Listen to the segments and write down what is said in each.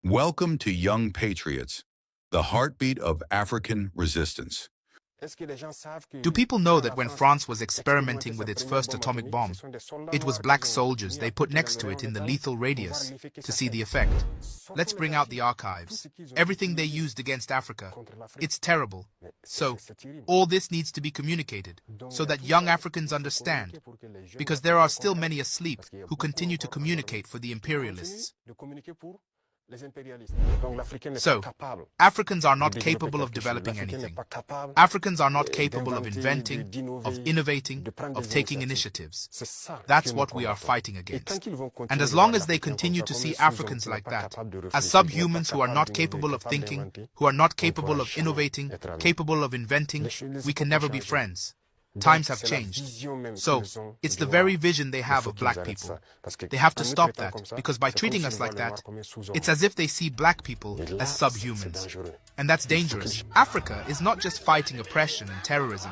Welcome to Young Patriots, the heartbeat of African resistance. Do people know that when France was experimenting with its first atomic bomb, it was black soldiers they put next to it in the lethal radius to see the effect? Let's bring out the archives. Everything they used against Africa. It's terrible. So, all this needs to be communicated so that young Africans understand, because there are still many asleep who continue to communicate for the imperialists. So, Africans are not capable of developing anything. Africans are not capable of inventing, of innovating, of taking initiatives. That's what we are fighting against. And as long as they continue to see Africans like that, as subhumans who are not capable of thinking, who are not capable of innovating, capable of inventing, we can never be friends. Times have changed. So, it's the very vision they have of black people. They have to stop that, because by treating us like that, it's as if they see black people as subhumans. And that's dangerous. Africa is not just fighting oppression and terrorism.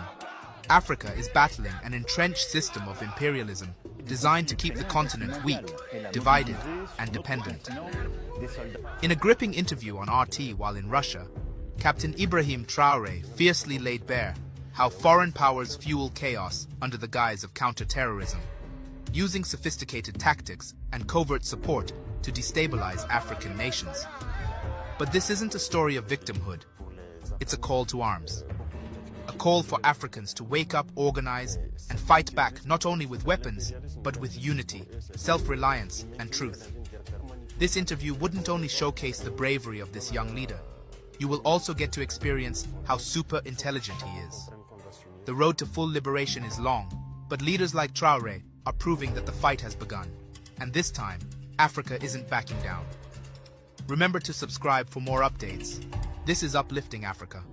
Africa is battling an entrenched system of imperialism designed to keep the continent weak, divided, and dependent. In a gripping interview on RT while in Russia, Captain Ibrahim Traoré fiercely laid bare how foreign powers fuel chaos under the guise of counter-terrorism, using sophisticated tactics and covert support to destabilize African nations. But this isn't a story of victimhood. It's a call to arms. A call for Africans to wake up, organize, and fight back not only with weapons, but with unity, self-reliance, and truth. This interview wouldn't only showcase the bravery of this young leader, you will also get to experience how super intelligent he is. The road to full liberation is long, but leaders like Traoré are proving that the fight has begun. And this time, Africa isn't backing down. Remember to subscribe for more updates. This is Uplifting Africa.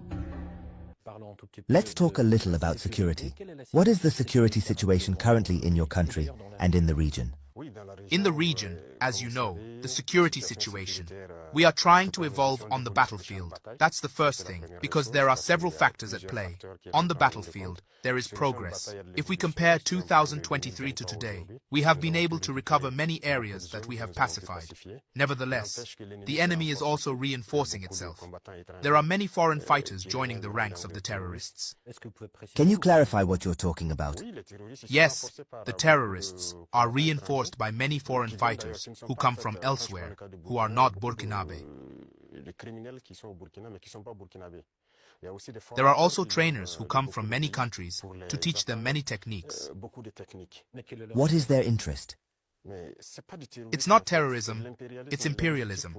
Let's talk a little about security. What is the security situation currently in your country and in the region? In the region, as you know, the security situation, we are trying to evolve on the battlefield. That's the first thing, because there are several factors at play. On the battlefield, there is progress. If we compare 2023 to today, we have been able to recover many areas that we have pacified. Nevertheless, the enemy is also reinforcing itself. There are many foreign fighters joining the ranks of the terrorists. Can you clarify what you're talking about? Yes, the terrorists are reinforced by many foreign fighters who come from elsewhere, who are not Burkinabe. There are also trainers who come from many countries to teach them many techniques. What is their interest? It's not terrorism, it's imperialism.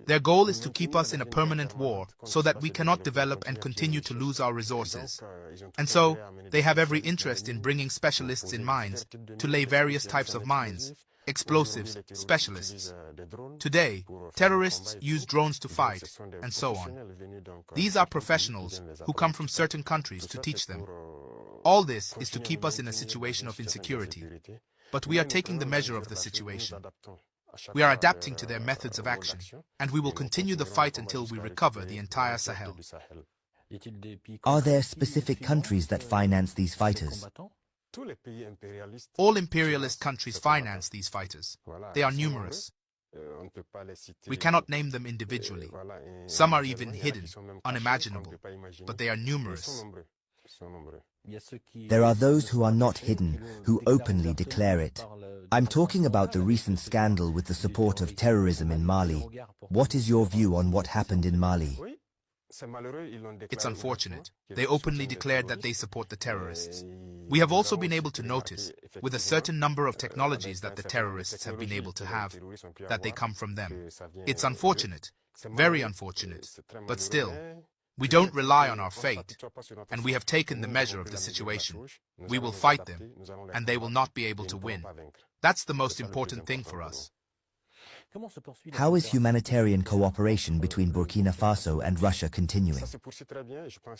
Their goal is to keep us in a permanent war so that we cannot develop and continue to lose our resources. And so, they have every interest in bringing specialists in mines to lay various types of mines, explosives, specialists. Today, terrorists use drones to fight, and so on. These are professionals who come from certain countries to teach them. All this is to keep us in a situation of insecurity. But we are taking the measure of the situation. We are adapting to their methods of action, and we will continue the fight until we recover the entire Sahel. Are there specific countries that finance these fighters? All imperialist countries finance these fighters. They are numerous. We cannot name them individually. Some are even hidden, unimaginable, but they are numerous. There are those who are not hidden, who openly declare it. I'm talking about the recent scandal with the support of terrorism in Mali. What is your view on what happened in Mali? It's unfortunate. They openly declared that they support the terrorists. We have also been able to notice, with a certain number of technologies that the terrorists have been able to have, that they come from them. It's unfortunate, very unfortunate, but still, we don't rely on our fate, and we have taken the measure of the situation. We will fight them, and they will not be able to win. That's the most important thing for us. How is humanitarian cooperation between Burkina Faso and Russia continuing?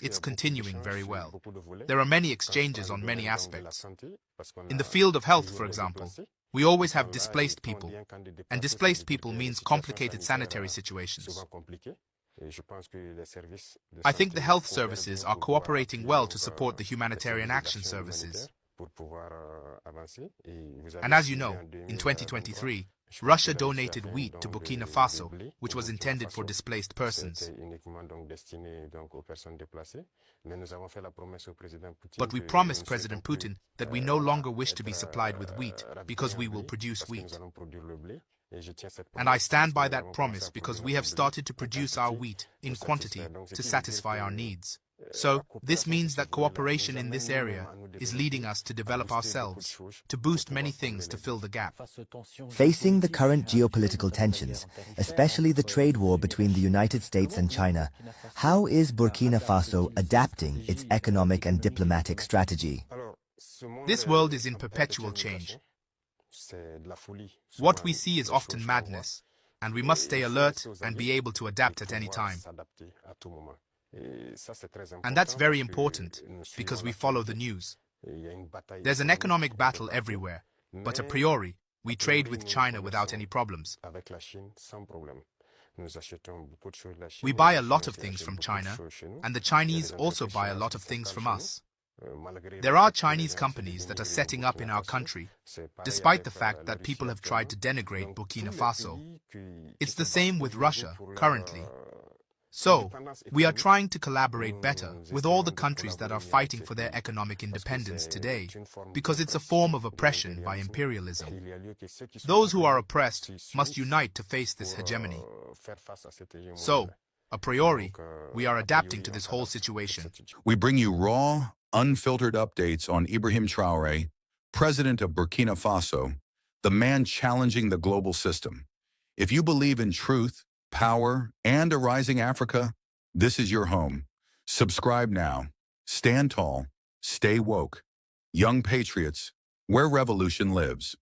It's continuing very well. There are many exchanges on many aspects. In the field of health, for example, we always have displaced people, and displaced people means complicated sanitary situations. I think the health services are cooperating well to support the humanitarian action services. And as you know, in 2023, Russia donated wheat to Burkina Faso, which was intended for displaced persons. But we promised President Putin that we no longer wish to be supplied with wheat because we will produce wheat. And I stand by that promise because we have started to produce our wheat in quantity to satisfy our needs. So, this means that cooperation in this area is leading us to develop ourselves, to boost many things to fill the gap. Facing the current geopolitical tensions, especially the trade war between the United States and China, how is Burkina Faso adapting its economic and diplomatic strategy? This world is in perpetual change. What we see is often madness, and we must stay alert and be able to adapt at any time. And that's very important, because we follow the news. There's an economic battle everywhere, but a priori, we trade with China without any problems. We buy a lot of things from China, and the Chinese also buy a lot of things from us. There are Chinese companies that are setting up in our country, despite the fact that people have tried to denigrate Burkina Faso. It's the same with Russia, currently. So, we are trying to collaborate better with all the countries that are fighting for their economic independence today, because it's a form of oppression by imperialism. Those who are oppressed must unite to face this hegemony. So, a priori, we are adapting to this whole situation. We bring you raw, unfiltered updates on Ibrahim Traoré, president of Burkina Faso, the man challenging the global system. If you believe in truth, power, and a rising Africa, this is your home. Subscribe now. Stand tall. Stay woke. Young patriots, where revolution lives.